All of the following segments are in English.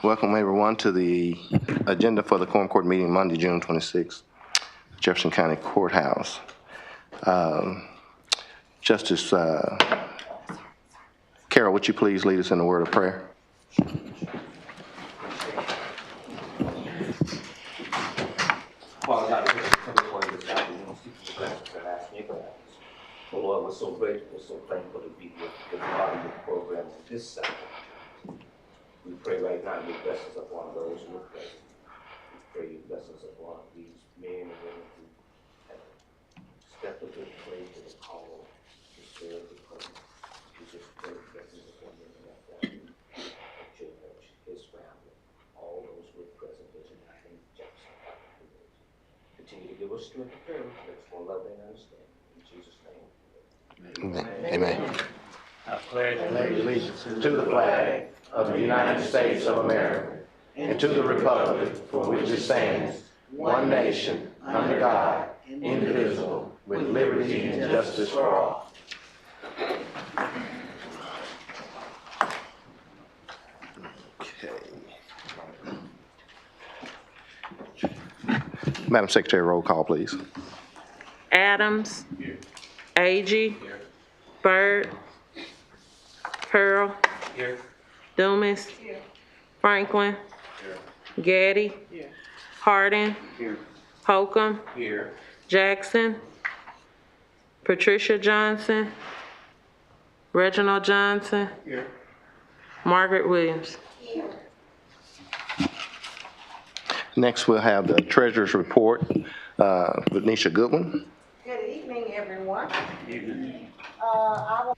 Welcome everyone to the agenda for the Quorum Court meeting Monday, June 26th, Jefferson County Courthouse. Justice Carol, would you please lead us in a word of prayer? Father God, we come before you this afternoon, seeking the blessings and asking your guidance. Oh Lord, we're so grateful, so thankful to be here to be part of your program this Saturday. We pray right now your blessings upon those who are present. We pray your blessings upon these men and women who have stepped up to the plate, to the call, to serve the purpose. We just pray blessings upon them and their family, church, his family, all those who are present here tonight in Jefferson. Continue to give us strength and courage. Let us more love and understanding. In Jesus' name. Amen. I pledge Allegiance to the flag of the United States of America and to the republic for which it stands, one nation, under God, indivisible, with liberty and justice for all. Okay. Madam Secretary, roll call, please. Adams. Here. Agee. Here. Byrd. Pearl. Here. Dumas. Here. Franklin. Here. Gaddy. Here. Hardin. Here. Holcomb. Here. Jackson. Patricia Johnson. Reginald Johnson. Here. Margaret Williams. Next, we'll have the treasurer's report with Nisha Goodwin. Good evening, everyone. Good evening. I will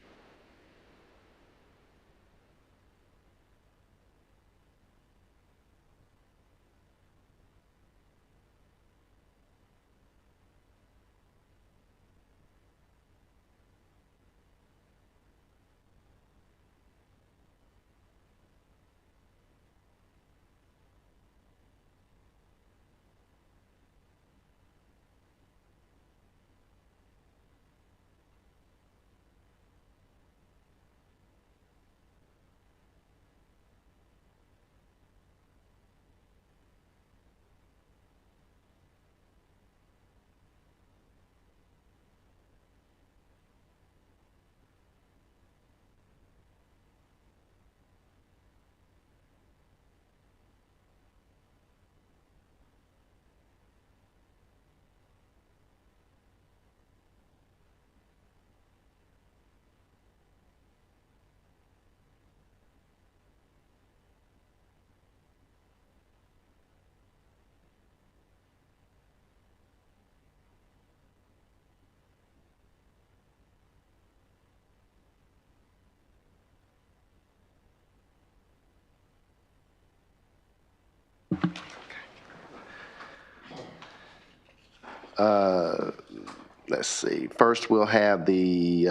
Let's see. First, we'll have the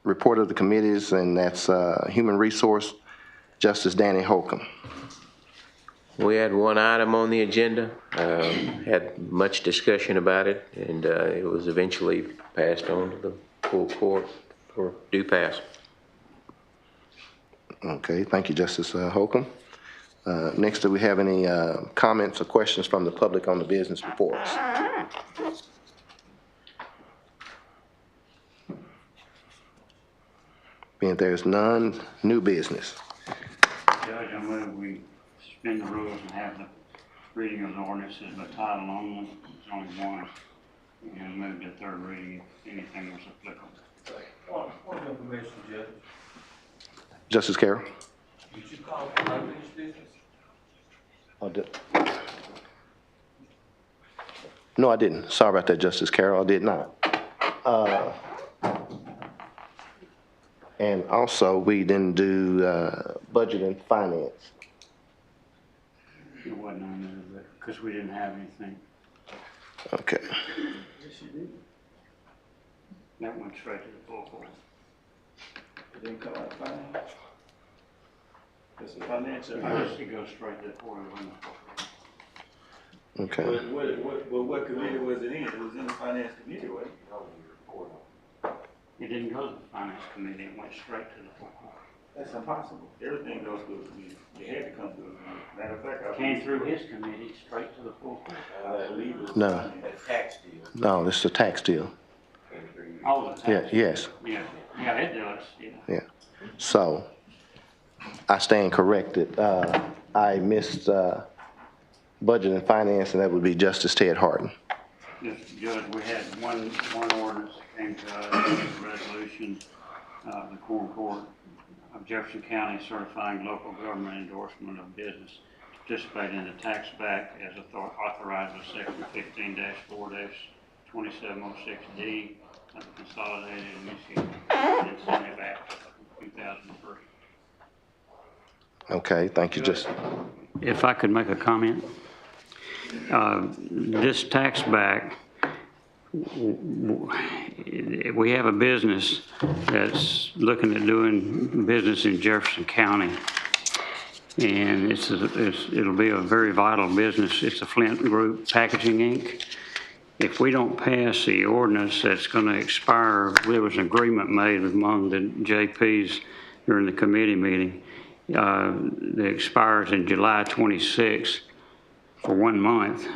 report of the committees, and that's Human Resource, Justice Danny Holcomb. We had one item on the agenda, had much discussion about it, and it was eventually passed on to the full court for due pass. Okay, thank you, Justice Holcomb. Next, do we have any comments or questions from the public on the business before us? Being there's none, new business. Judge, I move we suspend the rules and have the reading of the ordinances by title only. There's only one. And move to third reading if anything was applicable. Point of information, Judge. Justice Carroll? Did you call for unfinished business? No, I didn't. Sorry about that, Justice Carroll. I did not. And also, we didn't do budget and finance. It wasn't on there, because we didn't have anything. Okay. Yes, you did. That went straight to the full court. It didn't come out of finance? It's a financial. It goes straight to the court. It wasn't the full court. Okay. What committee was it in? It was in the finance committee, wasn't it? It didn't go to the finance committee. It went straight to the full court. That's impossible. Everything goes through a committee. It had to come through a committee. Matter of fact, I Came through his committee straight to the full court. legal. No. finance. Tax deal. No, this is a tax deal. Oh, the Yeah, tax. yes, Yeah, yeah, it does, yeah. yeah. So, I stand corrected. I missed, budget and finance, and that would be Justice Ted Harden. Yes, Judge, we had one ordinance that came to us, a resolution of the Quorum Court of Jefferson County certifying local government endorsement of business to participate in the tax back as authorized by section 15-4-2706D of the Consolidated Michigan Incentive Act of 2003. Okay, thank you, Justice. If I could make a comment, this tax back, we have a business that's looking at doing business in Jefferson County. And it'll be a very vital business. It's the Flint Group Packaging, Inc. If we don't pass the ordinance that's going to expire, there was an agreement made among the JPs during the committee meeting that expires in July 26 for 1 month.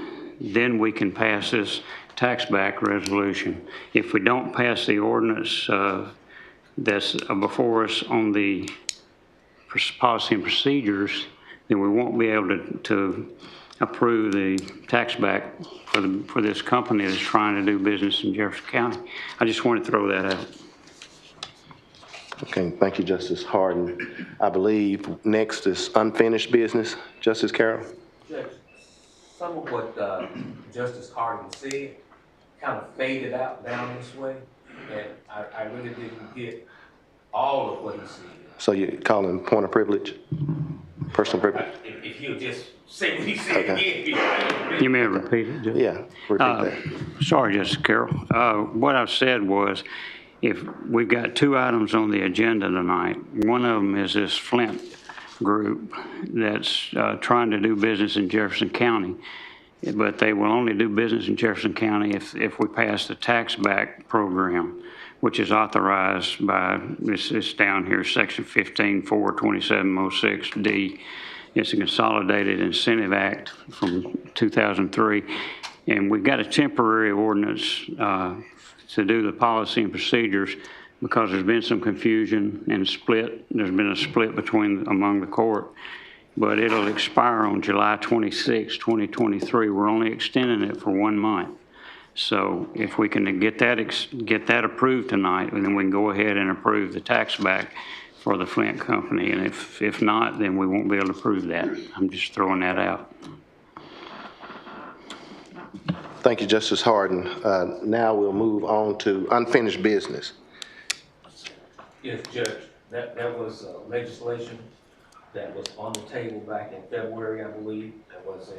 Then we can pass this tax back resolution. If we don't pass the ordinance that's before us on the policy and procedures, then we won't be able to approve the tax back for this company that's trying to do business in Jefferson County. I just want to throw that out. Okay, thank you, Justice Harden. I believe next is unfinished business. Justice Carroll? Judge, some of what Justice Harden said kind of faded out down this way, and I really didn't get all of what he said. So you're calling point of privilege? Personal privilege? If he'll just say what he said Okay. again. You may repeat it, Judge? Yeah, repeat that. Sorry, Justice Carroll. What I've said was, if we've got 2 items on the agenda tonight, one of them is this Flint group that's trying to do business in Jefferson County, but they will only do business in Jefferson County if we pass the tax back program, which is authorized by, it's down here, section 15-4-2706D. It's a Consolidated Incentive Act from 2003. And we've got a temporary ordinance to do the policy and procedures because there's been some confusion and split. There's been a split among the court. But it'll expire on July 26, 2023. We're only extending it for 1 month. So if we can get that approved tonight, then we can go ahead and approve the tax back for the Flint company. And if not, then we won't be able to approve that. I'm just throwing that out. Thank you, Justice Harden. Now we'll move on to unfinished business. Yes, Judge, that was legislation that was on the table back in February, I believe. There was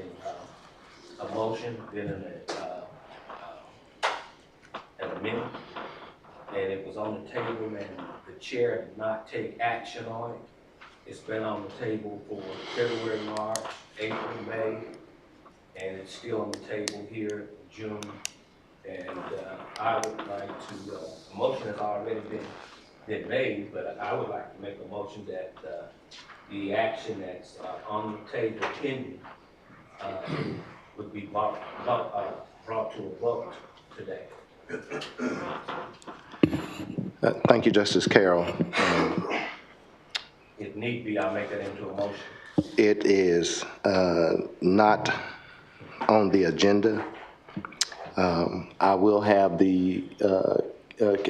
a motion, then an amendment, and it was on the table, and the chair did not take action on it. It's been on the table for February, March, April, May, and it's still on the table here in June. And I would like to, a motion has already been made, but I would like to make a motion that the action that's on the table pending would be brought to a vote today. Thank you, Justice Carroll. If need be, I'll make that into a motion. It is not on the agenda. I will have I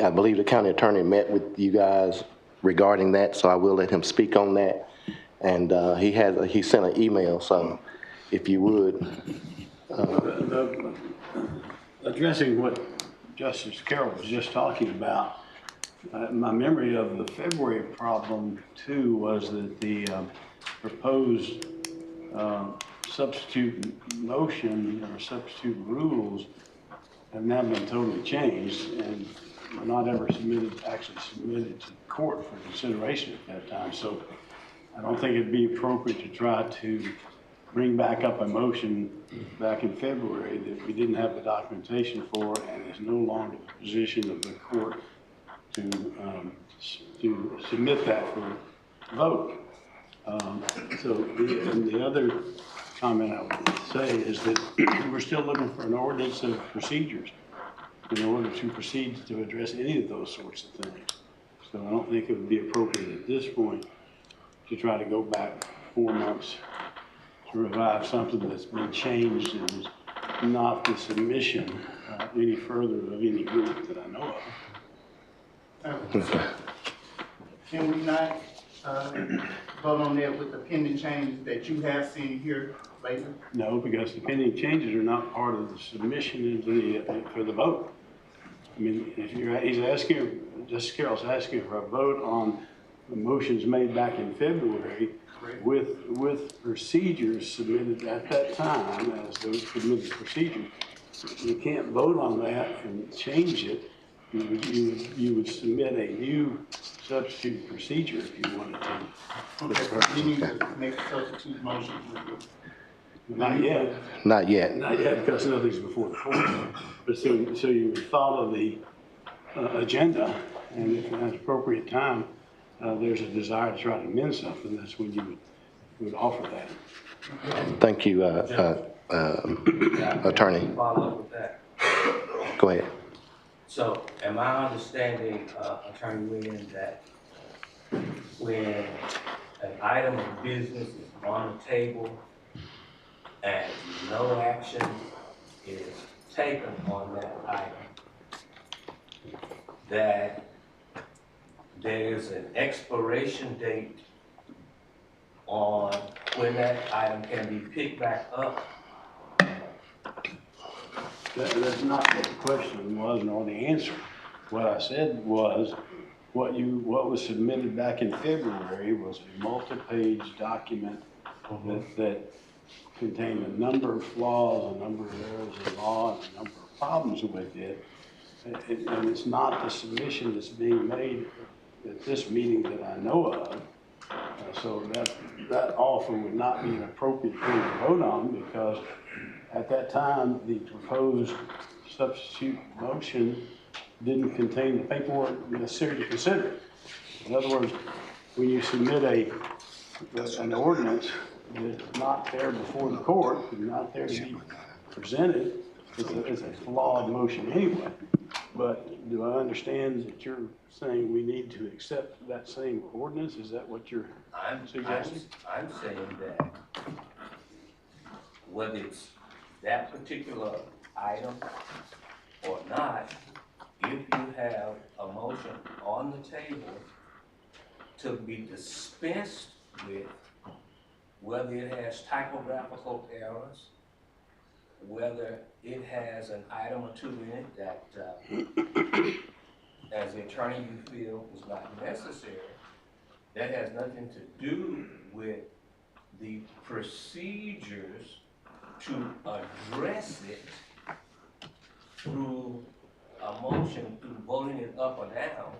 believe the county attorney met with you guys regarding that, so I will let him speak on that. And he sent an email, so if you would. Addressing what Justice Carroll was just talking about, my memory of the February problem too was that the proposed substitute motion or substitute rules have now been totally changed and were not ever actually submitted to the court for consideration at that time. So I don't think it'd be appropriate to try to bring back up a motion back in February that we didn't have the documentation for and is no longer the position of the court to submit that for vote. And the other comment I would say is that we're still looking for an ordinance of procedures in order to proceed to address any of those sorts of things. So I don't think it would be appropriate at this point to try to go back 4 months to revive something that's been changed and is not the submission any further of any group that I know of. Can we not vote on that with the pending changes that you have seen here later? No, because the pending changes are not part of the submission into for the vote. I mean, he's asking, Justice Carroll's asking for a vote on the motions made back in February with procedures submitted at that time as those submitted procedures. You can't vote on that and change it. You would submit a new substitute procedure if you wanted to. Okay, so you need to make a substitute motion. Not yet. Not yet. Not yet, because nothing's before the court. But so you would follow the agenda, and if at an appropriate time there's a desire to try to amend something, that's when you would offer that. Thank you, Attorney. Follow up with that. Go ahead. So am I understanding, Attorney Williams, that when an item of business is on the table and no action is taken on that item, that there is an expiration date on when that item can be picked back up? That's not what the question was, nor the answer. What I said was, what was submitted back in February was a multi-page document that contained a number of flaws, a number of errors in law, and a number of problems with it. And it's not the submission that's being made at this meeting that I know of. So that offer would not be an appropriate thing to vote on, because at that time, the proposed substitute motion didn't contain the paperwork necessary to consider it. In other words, when you submit an ordinance that's not there before the court, and not there to be presented, it's a flawed motion anyway. But do I understand that you're saying we need to accept that same ordinance? Is that what you're suggesting? I'm saying that whether it's that particular item or not, if you have a motion on the table to be dispensed with, whether it has typographical errors, whether it has an item or two in it that, as the attorney, you feel is not necessary, that has nothing to do with the procedures to address it through a motion, through voting it up or down,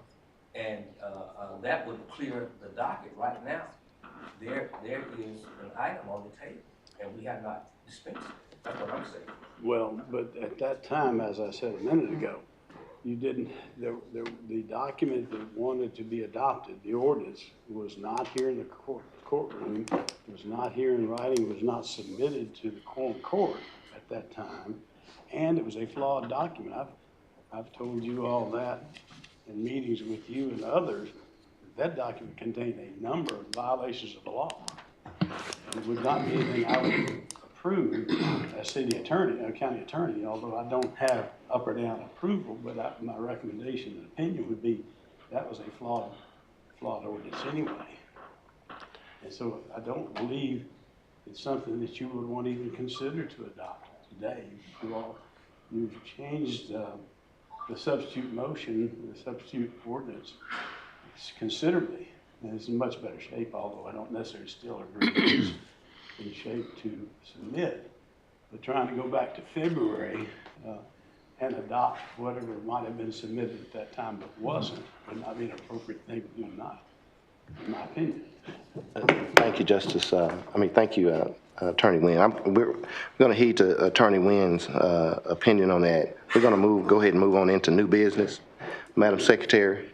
and that would clear the docket right now. There is an item on the table, and we have not dispensed it. That's what I'm saying. Well, but at that time, as I said a minute ago, you didn't, the document that wanted to be adopted, the ordinance, was not here in the courtroom, was not here in writing, was not submitted to the Quorum court at that time, and it was a flawed document. I've told you all that in meetings with you and others. That document contained a number of violations of the law. It would not be anything I would approve as city attorney, county attorney, although I don't have up or down approval, but my recommendation and opinion would be that was a flawed ordinance anyway. And so I don't believe it's something that you would want to even consider to adopt today. You've changed the substitute motion, the substitute ordinance considerably, and it's in much better shape, although I don't necessarily still agree that it's in shape to submit. But trying to go back to February and adopt whatever might have been submitted at that time but wasn't would not be an appropriate thing to do tonight, in my opinion. Thank you, Justice. Thank you, Attorney Wynn. We're going to heed to Attorney Wynn's opinion on that. We're going to go ahead and move on into new business. Madam Secretary.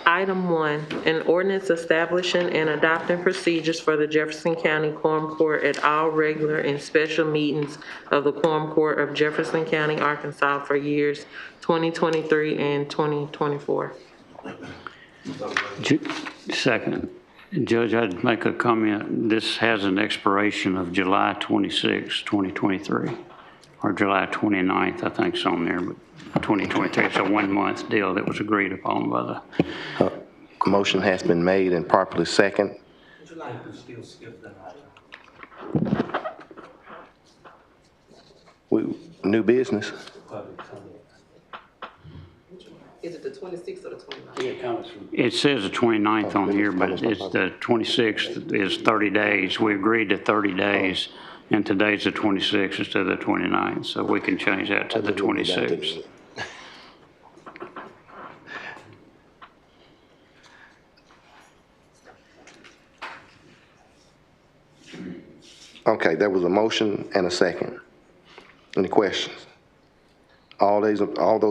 Item 1, an ordinance establishing and adopting procedures for the Jefferson County Quorum Court at all regular and special meetings of the Quorum Court of Jefferson County, Arkansas for years 2023 and 2024. Second. Judge, I'd make a comment. This has an expiration of July 26, 2023, or July 29th, I think it's on there, but 2023. It's a 1-month deal that was agreed upon by the... Motion has been made and properly second. Would you like to still skip that item? New business. Public comment. Is it the 26th or the 29th? Yeah, comments from It says the 29th on here, but it's the 26th is 30 days. We agreed to 30 days, and today's the 26th instead of the 29th, so we can change that to the 26th. Okay, there was a motion and a second. Any questions? All those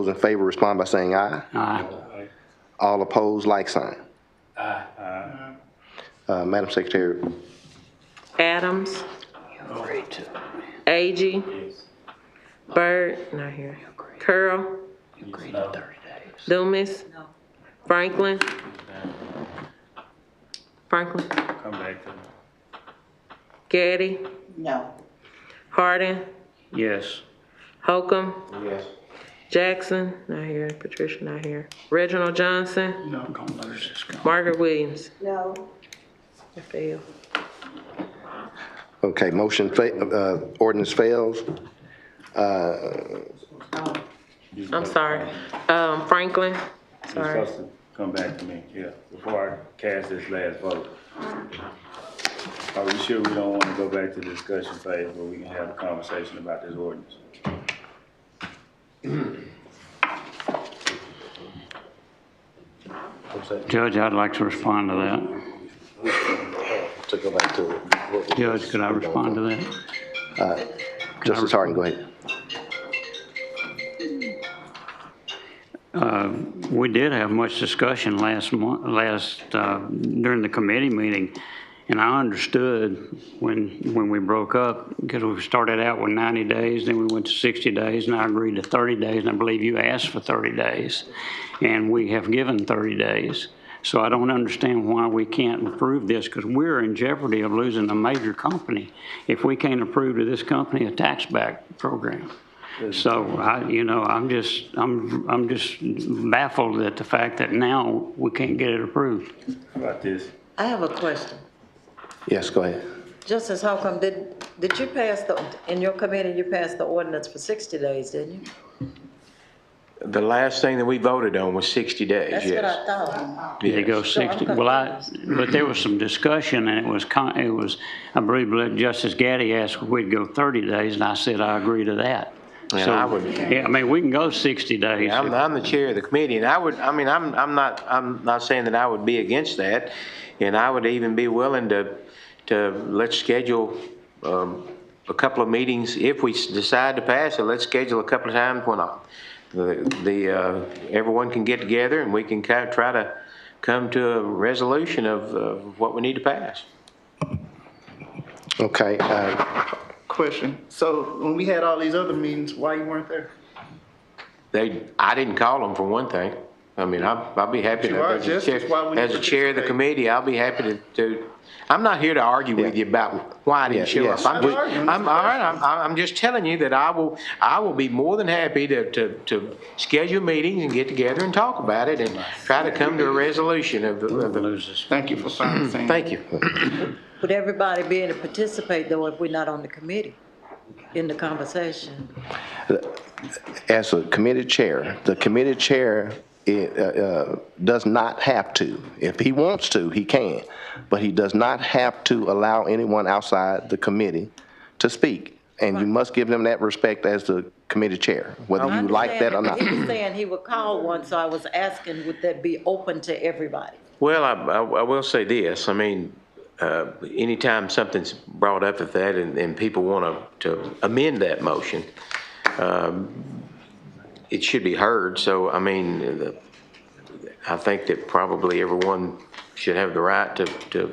in favor respond by saying aye. Aye. All opposed, like sign. Madam Secretary. Adams. Agee. Byrd, not here. Curl. Dumas. Franklin. Franklin. Come back to me. Gaddy. No. Hardin. Yes. Holcomb. Yes. Jackson, not here. Patricia, not here. Reginald Johnson. No. Gonna lose this guy. Margaret Williams. No. I fail. Okay, ordinance fails. I'm sorry. Franklin. You're Sorry. supposed to come back to me, yeah, before I cast this last vote. Are we sure we don't want to go back to the discussion phase where we can have a conversation about this ordinance? Judge, I'd like to respond to that. To go back to it. Judge, could I respond to that? Justice Harden, go ahead. We did have much discussion during the committee meeting, and I understood when we broke up, because we started out with 90 days, then we went to 60 days, and I agreed to 30 days, and I believe you asked for 30 days, and we have given 30 days. So I don't understand why we can't approve this, because we're in jeopardy of losing a major company if we can't approve to this company a tax back program. So I'm just baffled at the fact that now we can't get it approved. How about this? I have a question. Yes, go ahead. Justice Holcomb, did you pass in your committee, you passed the ordinance for 60 days, didn't you? The last thing that we voted on was 60 days, That's yes. what I thought. They go 60, but there was some discussion, and it was, I believe Justice Gaddy asked if we'd go 30 days, and I said I agree to that. And So, I would- yeah, I mean, we can go 60 days. Yeah, I'm the chair of the committee, and I'm not saying that I would be against that, and I would even be willing to let's schedule a couple of meetings. If we decide to pass it, let's schedule a couple of times when everyone can get together and we can kind of try to come to a resolution of what we need to pass. Okay, Question. So when we had all these other meetings, why you weren't there? I didn't call them, for one thing. I mean, I'll be happy You are as a justice. Why wouldn't as you a chair of the participate? committee, I'll be happy to, I'm not here to argue with you about why I didn't show yes. up. I'm all right, I'm just telling you that I will be more than happy to schedule meetings and get together and talk about it and try to come to a resolution of the. Thank you for saying that. Thank you. Would everybody be able to participate, though, if we're not on the committee, in the conversation? as a committee chair, the committee chair does not have to. If he wants to, he can, but he does not have to allow anyone outside the committee to speak. And you must give them that respect as the committee chair, whether you like that or not. He was saying he would call one, so I was asking, would that be open to everybody? Well, I will say this. I mean, anytime something's brought up of that and people want to amend that motion, it should be heard. So, I mean, I think that probably everyone should have the right to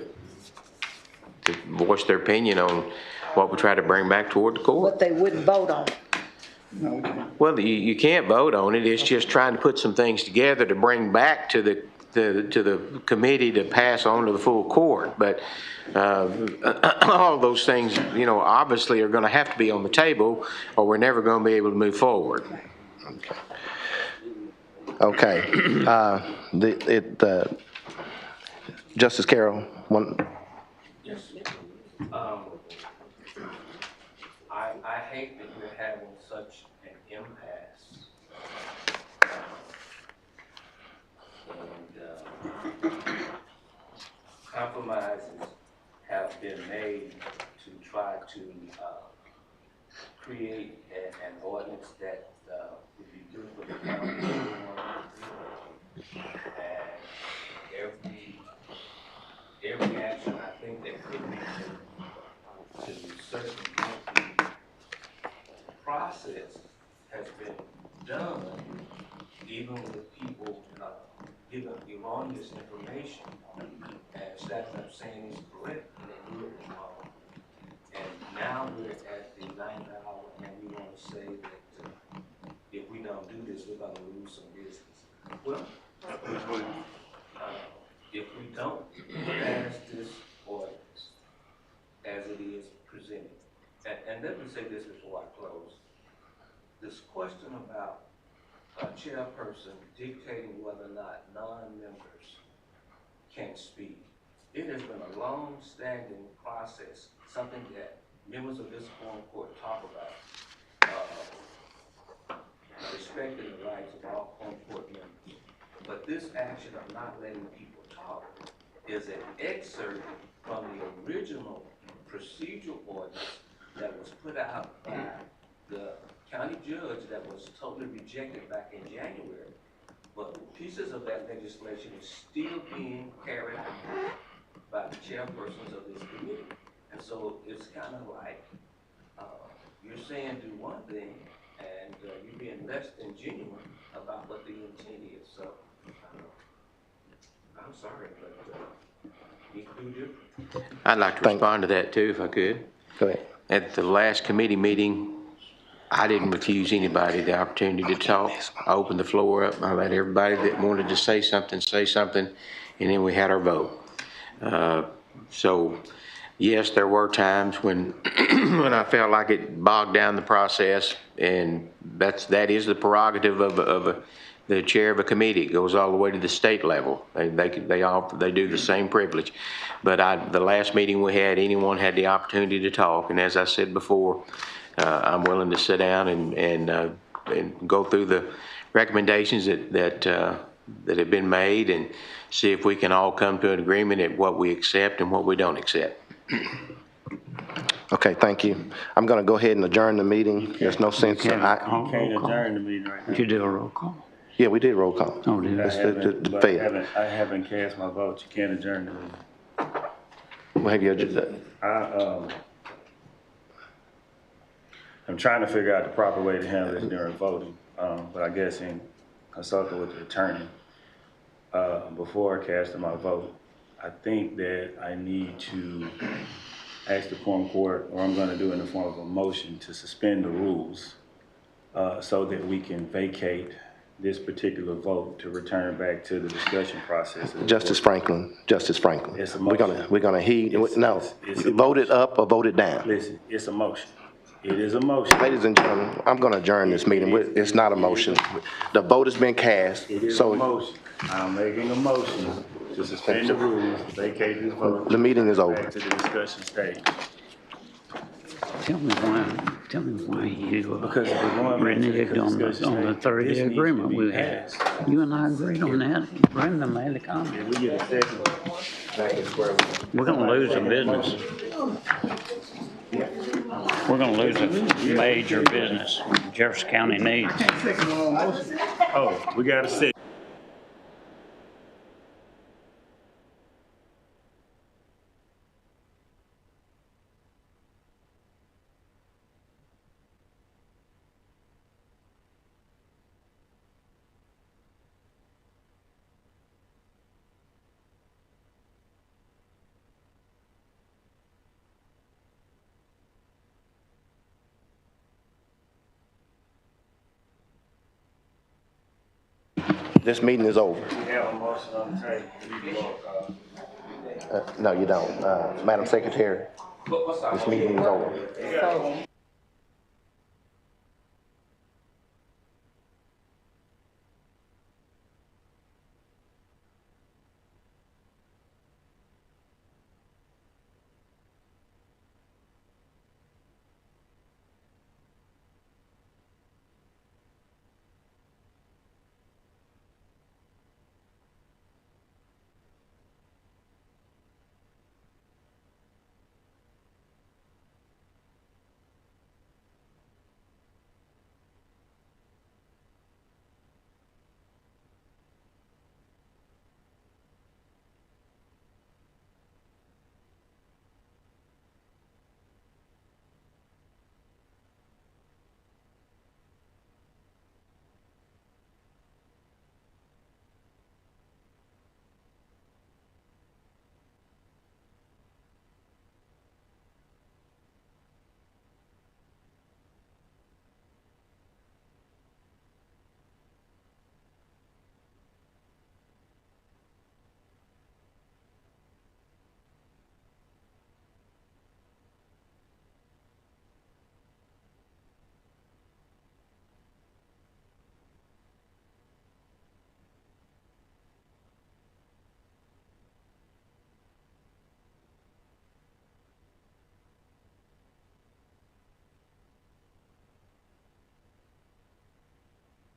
voice their opinion on what we try to bring back toward the court. But they wouldn't vote on it. Well, you can't vote on it. It's just trying to put some things together to bring back to the committee to pass on to the full court. But all those things, you know, obviously are going to have to be on the table, or we're never going to be able to move forward. Okay. Justice Carroll, one. Yes. I hate that we're having such an impasse. Compromises have been made to try to create an ordinance that would be good for the county. And every action I think that could be taken to circumvent the process has been done, even with people giving erroneous information and stacking up saying it's correct and they do it wrong. And now we're at the 9th hour and we want to say that if we don't do this, we're going to lose some business. Well, if we don't pass this ordinance as it is presented, and let me say this before I close, this question about a chairperson dictating whether or not non-members can speak, it has been a long-standing process, something that members of this Quorum Court talk about, respecting the rights of all Quorum Court members. But this action of not letting people talk is an excerpt from the original procedural ordinance that was put out by the county judge that was totally rejected back in January. But pieces of that legislation is still being carried out by the chairpersons of this committee. And so it's kind of like you're saying do one thing and you're being less than genuine about what the intent is. So I'm sorry, but you can do different. I'd like to respond to that too, if I could. Go ahead. At the last committee meeting, I didn't refuse anybody the opportunity to talk. I opened the floor up. I let everybody that wanted to say something, and then we had our vote. So, yes, there were times when when I felt like it bogged down the process, and that is the prerogative of the chair of a committee. It goes all the way to the state level. They do the same privilege. But the last meeting we had, anyone had the opportunity to talk, and as I said before, I'm willing to sit down and go through the recommendations that have been made and see if we can all come to an agreement at what we accept and what we don't accept. Okay, thank you. I'm going to go ahead and adjourn the meeting. There's no sense. You can't adjourn the meeting right now. Did you do a roll call? Yeah, we did roll call. Oh, did I? I haven't cast my vote. You can't adjourn the meeting. Well, have you I'm trying to figure out the proper way to handle this during voting, but I guess in consulting with the attorney, before casting my vote, I think that I need to ask the Quorum Court, or I'm gonna do it in the form of a motion to suspend the rules, so that we can vacate this particular vote to return back to the discussion process. Justice Franklin. It's a motion. We're gonna vote it up or vote it down. Listen, it's a motion. It is a motion. Ladies and gentlemen, I'm gonna adjourn this meeting. It's not a motion. The vote has been cast. It is a motion. I'm making a motion to suspend the rules, vacate this vote. The meeting is over. Back to the discussion stage. Tell me why you Because if we're going back to the reneged on discussion the stage, 30-day this needs to agreement be we had. passed. You and I agreed on that. Brenda made a comment. If we get a second, back in square one. We're gonna lose a business. We're gonna lose a major business Jefferson County needs. Oh, we got a second. This meeting is over. We have a motion on the table. We need to vote, No, you don't. Madam Secretary, What's our? this meeting is over. So,